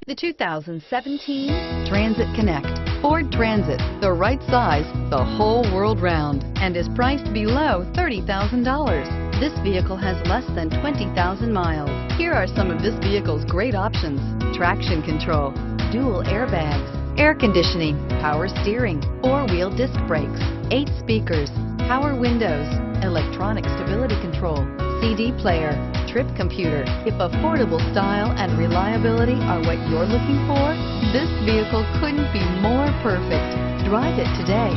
The 2017 Transit Connect. Ford Transit, the right size the whole world round, and is priced below $30,000. This vehicle has less than 20,000 miles. Here are some of this vehicle's great options: traction control, dual airbags, air conditioning, power steering, four-wheel disc brakes, 8 speakers, power windows, electronic stability control, CD player, trip computer. If affordable style and reliability are what you're looking for, this vehicle couldn't be more perfect. Drive it today.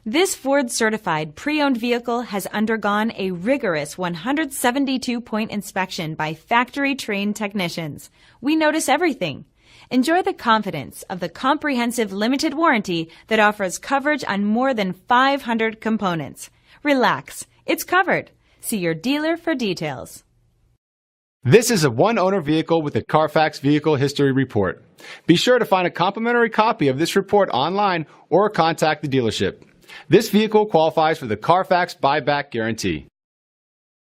This Ford-certified pre-owned vehicle has undergone a rigorous 172-point inspection by factory-trained technicians. We notice everything. Enjoy the confidence of the comprehensive limited warranty that offers coverage on more than 500 components. Relax, it's covered. See your dealer for details. This is a one-owner vehicle with a Carfax Vehicle History Report. Be sure to find a complimentary copy of this report online or contact the dealership. This vehicle qualifies for the Carfax Buyback Guarantee.